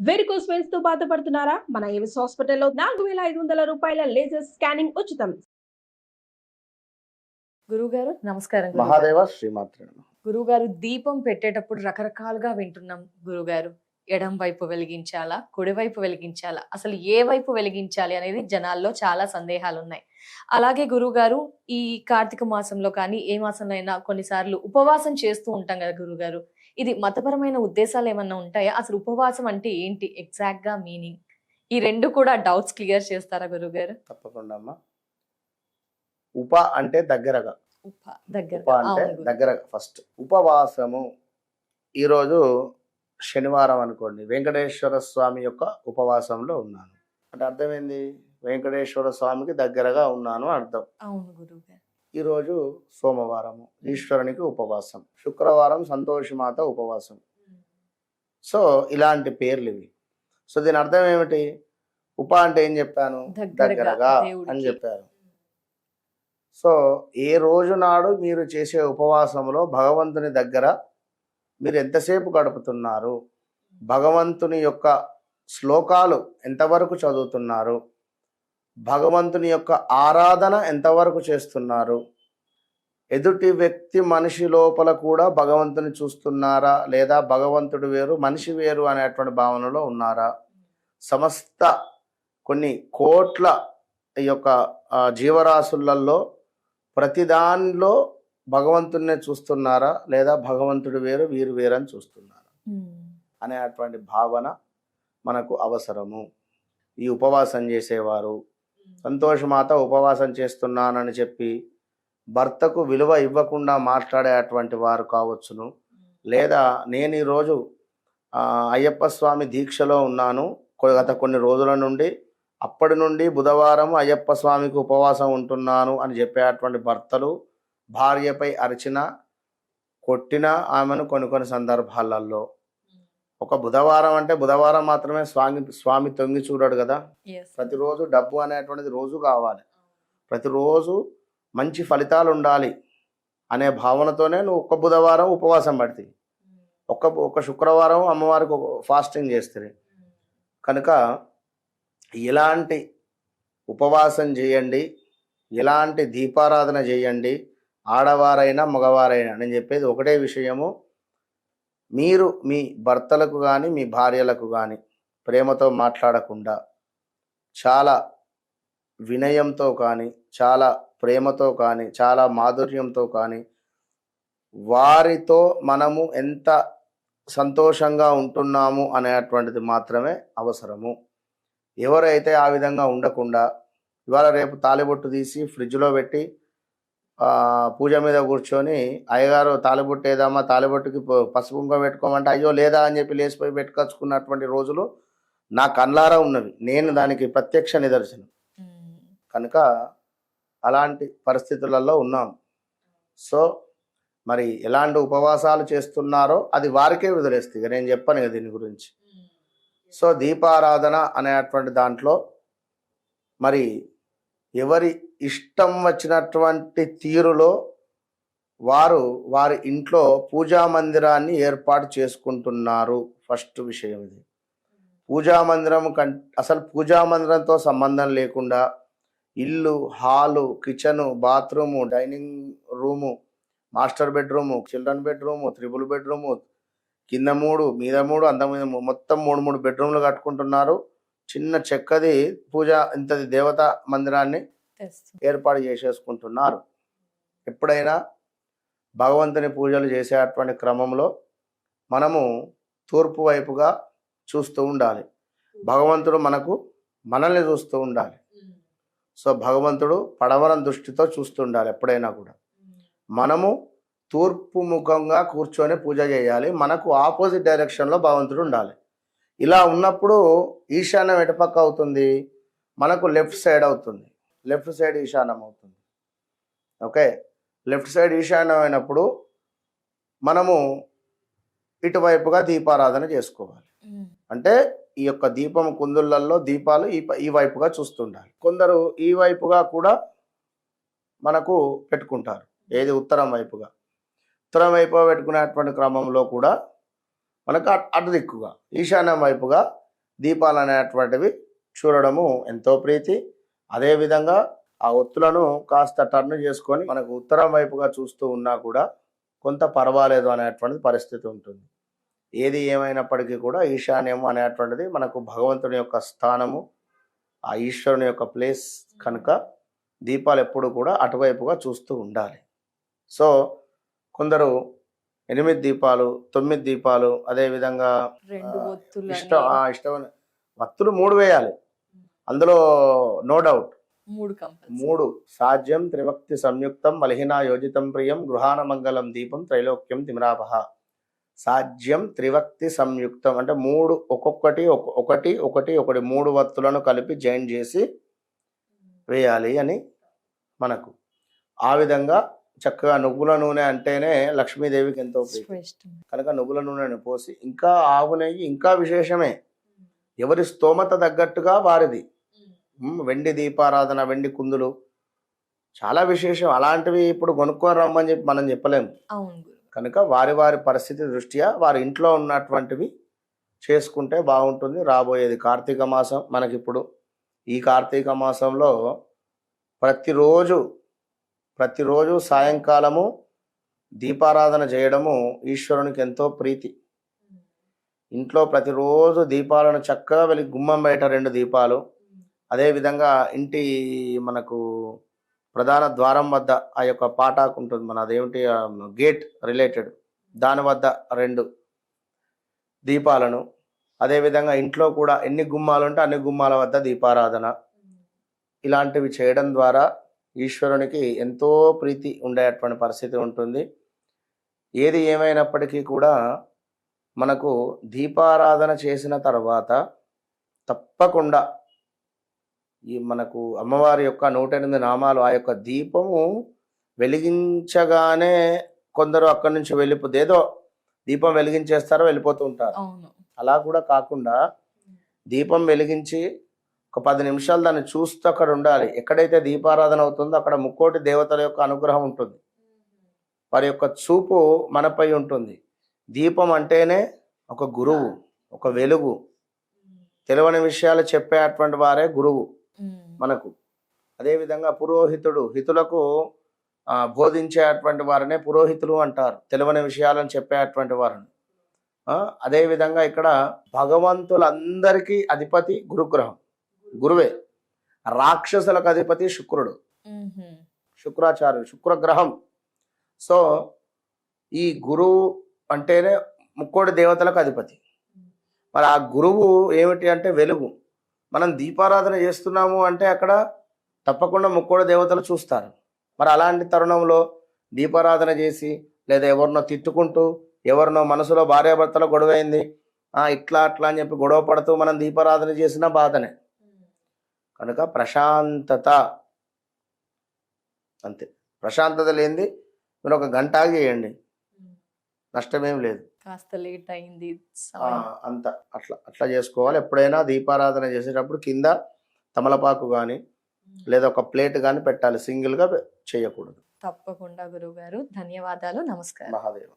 Varicose veins తో బాధపడుతున్నారా? మన ఏవిస్ హాస్పిటల్లో 4500 రూపాయల లేజర్ స్కానింగ్ ఉచితం. గురువుగారు నమస్కారం. మహాదేవ శ్రీమాత్రే నమః. గురువుగారు దీపం పెట్టేటప్పుడు రకరకాలుగా వింటున్నాం గురువుగారు. ఎడం వైపు వెలిగించాలా, కుడివైపు వెలిగించాలా, అసలు ఏ వైపు వెలిగించాలి అనేది జనాల్లో చాలా సందేహాలు ఉన్నాయి. అలాగే గురువుగారు ఈ కార్తీక మాసంలో కానీ ఏ మాసంలో అయినా కొన్నిసార్లు ఉపవాసం చేస్తూ ఉంటాం కదా గురువుగారు. ఇది మతపరమైన ఉద్దేశాలు ఏమన్నా ఉంటాయా? అసలు ఉపవాసం అంటే ఏంటి ఎగ్జాక్ట్ గా మీనింగ్? ఈ రెండు కూడా డౌట్స్ క్లియర్ చేస్తారా గురువుగారు? తప్పకుండా అమ్మా. ఉప అంటే దగ్గరగా, ఉప దగ్గర ఉప అంటే దగ్గరగా. ఫస్ట్ ఉపవాసము. ఈరోజు శనివారం అనుకోండి, వెంకటేశ్వర స్వామి యొక్క ఉపవాసంలో ఉన్నాను అంటే అర్థమైంది, వెంకటేశ్వర స్వామికి దగ్గరగా ఉన్నాను అర్థం. అవును గురువుగారు. ఈరోజు సోమవారము, ఈశ్వరునికి ఉపవాసం. శుక్రవారం సంతోషిమాత ఉపవాసం. సో ఇలాంటి పేర్లు ఇవి. సో దీని అర్థం ఏమిటి? ఉప అంటే ఏం చెప్పాను? దగ్గరగా అని చెప్పాను. సో ఏ రోజు నాడు మీరు చేసే ఉపవాసంలో భగవంతుని దగ్గర మీరు ఎంతసేపు గడుపుతున్నారు, భగవంతుని యొక్క శ్లోకాలు ఎంతవరకు చదువుతున్నారు, భగవంతుని యొక్క ఆరాధన ఎంతవరకు చేస్తున్నారు, ఎదుటి వ్యక్తి మనిషి లోపల కూడా భగవంతుని చూస్తున్నారా, లేదా భగవంతుడు వేరు మనిషి వేరు అనేటువంటి భావనలో ఉన్నారా, సమస్త కొన్ని కోట్ల ఈ యొక్క జీవరాశులలో ప్రతిదానిలో భగవంతుడినే చూస్తున్నారా, లేదా భగవంతుడు వేరు వీరు వేరు అని చూస్తున్నారా అనేటువంటి భావన మనకు అవసరము. ఈ ఉపవాసం చేసేవారు సంతోషమాత ఉపవాసం చేస్తున్నానని చెప్పి భర్తకు విలువ ఇవ్వకుండా మాట్లాడేటువంటి వారు కావచ్చును, లేదా నేను ఈరోజు అయ్యప్ప స్వామి దీక్షలో ఉన్నాను గత కొన్ని రోజుల నుండి, అప్పటి నుండి బుధవారం అయ్యప్ప స్వామికి ఉపవాసం ఉంటున్నాను అని చెప్పేటువంటి భర్తలు భార్యపై అరిచిన కొట్టిన ఆమెను కొన్ని సందర్భాలలో, ఒక బుధవారం అంటే బుధవారం మాత్రమే స్వామి తొంగి చూడడు కదా. ప్రతిరోజు డబ్బు అనేటువంటిది రోజు కావాలి, ప్రతిరోజు మంచి ఫలితాలు ఉండాలి అనే భావనతోనే నువ్వు ఒక్క బుధవారం ఉపవాసం పడితే, ఒక్క శుక్రవారం అమ్మవారికి ఫాస్టింగ్ చేస్తే, కనుక ఎలాంటి ఉపవాసం చేయండి, ఎలాంటి దీపారాధన చేయండి, ఆడవారైనా మగవారైనా. నేను చెప్పేది ఒకటే విషయము, మీరు మీ భర్తలకు కానీ మీ భార్యలకు కానీ ప్రేమతో మాట్లాడకుండా చాలా వినయంతో కానీ, చాలా ప్రేమతో కానీ, చాలా మాధుర్యంతో కానీ వారితో మనము ఎంత సంతోషంగా ఉంటున్నాము అనేటువంటిది మాత్రమే అవసరము. ఎవరైతే ఆ విధంగా ఉండకుండా ఇవాళ రేపు తాలిబొట్టు తీసి ఫ్రిడ్జ్లో పెట్టి పూజ మీద కూర్చొని అయ్యగారు తాలిబొట్టు ఏదమ్మా, తాలిబొట్టుకి పసుపు కుంకుమ పెట్టుకోమంటే అయ్యో లేదా అని చెప్పి లేచిపోయి పెట్టుకొచ్చుకున్నటువంటి రోజులు నా కళ్ళారా ఉన్నవి, నేను దానికి ప్రత్యక్ష నిదర్శనం. కనుక అలాంటి పరిస్థితులలో ఉన్నాం. సో మరి ఎలాంటి ఉపవాసాలు చేస్తున్నారో అది వారికే వదిలేస్తుంది, నేను చెప్పాను కదా దీని గురించి. సో దీపారాధన అనేటువంటి దాంట్లో మరి ఎవరి ఇష్టం వచ్చినటువంటి తీరులో వారి ఇంట్లో పూజా మందిరాన్ని ఏర్పాటు చేసుకుంటున్నారు. ఫస్ట్ విషయం ఇది. పూజా మందిరం అసలు పూజా మందిరంతో సంబంధం లేకుండా ఇల్లు, hall, kitchen, bathroom, dining room, master bedroom, children bedroom, triple bedroom, కింద 3 మీద 3 అంత మీద మొత్తం 3 బెడ్రూమ్లు కట్టుకుంటున్నారు. చిన్న చెక్కది పూజ ఇంతది దేవతా మందిరాన్ని ఏర్పాటు చేసేసుకుంటున్నారు. ఎప్పుడైనా భగవంతుని పూజలు చేసేటువంటి క్రమంలో మనము తూర్పు వైపుగా చూస్తూ ఉండాలి. భగవంతుడు మనల్ని చూస్తూ ఉండాలి. సో భగవంతుడు పడమరం దృష్టితో చూస్తూ ఉండాలి. ఎప్పుడైనా కూడా మనము తూర్పు ముఖంగా కూర్చొని పూజ చేయాలి. మనకు ఆపోజిట్ డైరెక్షన్లో భగవంతుడు ఉండాలి. ఇలా ఉన్నప్పుడు ఈశాన్యం ఎటుపక్క అవుతుంది? మనకు లెఫ్ట్ సైడ్ అవుతుంది. లెఫ్ట్ సైడ్ ఈశాన్యం అవుతుంది. ఓకే, లెఫ్ట్ సైడ్ ఈశాన్యం అయినప్పుడు మనము ఇటువైపుగా దీపారాధన చేసుకోవాలి. అంటే ఈ యొక్క దీపం కుందులలో దీపాలు ఈ వైపుగా చూస్తుండాలి. కొందరు ఈ వైపుగా కూడా మనకు పెట్టుకుంటారు. ఏది? ఉత్తరం వైపుగా. ఉత్తరం వైపుగా పెట్టుకునేటువంటి క్రమంలో కూడా మనకు అటు దిక్కుగా ఈశాన్యం వైపుగా దీపాలు అనేటువంటివి చూడడము ఎంతో ప్రీతి. అదేవిధంగా ఆ ఒత్తులను కాస్త టర్న్ చేసుకొని మనకు ఉత్తరం వైపుగా చూస్తూ ఉన్నా కూడా కొంత పర్వాలేదు అనేటువంటి పరిస్థితి ఉంటుంది. ఏది ఏమైనప్పటికీ కూడా ఈశాన్యము అనేటువంటిది మనకు భగవంతుని యొక్క స్థానము, ఆ ఈశ్వరుని యొక్క ప్లేస్ కనుక దీపాలు ఎప్పుడు కూడా అటువైపుగా చూస్తూ ఉండాలి. సో కొందరు 8 దీపాలు, 9 దీపాలు, అదేవిధంగా 2 ఒత్తులు ఇష్టమైన వత్తులు 3 వేయాలి, అందులో నో డౌట్. 3 కంపల్సరీ. 3 సాధ్యం త్రివక్తి సంయుక్తం మలిహినా యోజితం ప్రియం గృహాన మంగళం దీపం త్రైలోక్యం తిమిరాపహ. సాధ్యం త్రివక్తి సంయుక్తం అంటే 3 ఒక్కొక్కటి ఒకటి 3 వత్తులను కలిపి జాయిన్ చేసి వేయాలి అని మనకు. ఆ విధంగా చక్కగా నువ్వుల నూనె అంటేనే లక్ష్మీదేవికి ఎంతో ప్రీతి కనుక నువ్వుల నూనెను పోసి, ఇంకా ఆవు నెయ్యి ఇంకా విశేషమే, ఎవరి స్తోమత తగ్గట్టుగా వారిది. వెండి దీపారాధన, వెండి కుందులు చాలా విశేషం. అలాంటివి ఇప్పుడు కొనుక్కొని రమ్మని చెప్పి మనం చెప్పలేము. కనుక వారి వారి పరిస్థితి దృష్ట్యా వారి ఇంట్లో ఉన్నటువంటివి చేసుకుంటే బాగుంటుంది. రాబోయేది కార్తీక మాసం మనకిప్పుడు. ఈ కార్తీక మాసంలో ప్రతిరోజు సాయంకాలము దీపారాధన చేయడము ఈశ్వరునికి ఎంతో ప్రీతి. ఇంట్లో ప్రతిరోజు దీపాలను చక్కగా వెలిగి, గుమ్మం బయట 2 దీపాలు, అదేవిధంగా ఇంటి మనకు ప్రధాన ద్వారం వద్ద ఆ యొక్క పాటాకు ఉంటుంది, మన అదేమిటి గేట్ రిలేటెడ్, దాని వద్ద 2 దీపాలను, అదేవిధంగా ఇంట్లో కూడా ఎన్ని గుమ్మాలు ఉంటే అన్ని గుమ్మాల వద్ద దీపారాధన, ఇలాంటివి చేయడం ద్వారా ఈశ్వరునికి ఎంతో ప్రీతి ఉండేటువంటి పరిస్థితి ఉంటుంది. ఏది ఏమైనప్పటికీ కూడా మనకు దీపారాధన చేసిన తర్వాత తప్పకుండా ఈ మనకు అమ్మవారి యొక్క 108 నామాలు, ఆ యొక్క దీపము వెలిగించగానే కొందరు అక్కడి నుంచి ఏదో దీపం వెలిగించేస్తారో వెళ్ళిపోతూ ఉంటారు. అలా కూడా కాకుండా దీపం వెలిగించి ఒక 10 నిమిషాలు దాన్ని చూస్తూ అక్కడ ఉండాలి. ఎక్కడైతే దీపారాధన అవుతుందో అక్కడ ముక్కోటి దేవతల యొక్క అనుగ్రహం ఉంటుంది, వారి యొక్క చూపు మనపై ఉంటుంది. దీపం అంటేనే ఒక గురువు, ఒక వెలుగు, తెలియని విషయాలు చెప్పేటువంటి వారే గురువు మనకు. అదేవిధంగా పురోహితుడు, హితులకు బోధించేటువంటి వారినే పురోహితులు అంటారు, తెలియని విషయాలను చెప్పేటువంటి వారిని. అదేవిధంగా ఇక్కడ భగవంతులందరికీ అధిపతి గురుగ్రహం, గురువే. రాక్షసులకు అధిపతి శుక్రుడు, శుక్రాచార్యుడు, శుక్రగ్రహం. సో ఈ గురువు అంటేనే ముక్కోటి దేవతలకు అధిపతి. మరి ఆ గురువు ఏమిటి అంటే వెలుగు. మనం దీపారాధన చేస్తున్నాము అంటే అక్కడ తప్పకుండా ముక్కోటి దేవతలు చూస్తారు. మరి అలాంటి తరుణంలో దీపారాధన చేసి, లేదా ఎవరినో తిట్టుకుంటూ, ఎవరినో మనసులో భార్యాభర్తల గొడవైంది, ఇట్లా అట్లా అని చెప్పి గొడవ పడుతూ మనం దీపారాధన చేసిన బాధనే. కనుక ప్రశాంతత, అంతే. ప్రశాంతత లేనిది మీరు 1 గంట ఆగి చేయండి, నష్టమేం లేదు. కాస్త లేట్ అయింది అంత అట్లా చేసుకోవాలి. ఎప్పుడైనా దీపారాధన చేసేటప్పుడు కింద తమలపాకు కానీ లేదా ఒక ప్లేట్ కానీ పెట్టాలి, సింగిల్గా చేయకూడదు. తప్పకుండా గురువు గారు, ధన్యవాదాలు, నమస్కారం. మహాదేవ.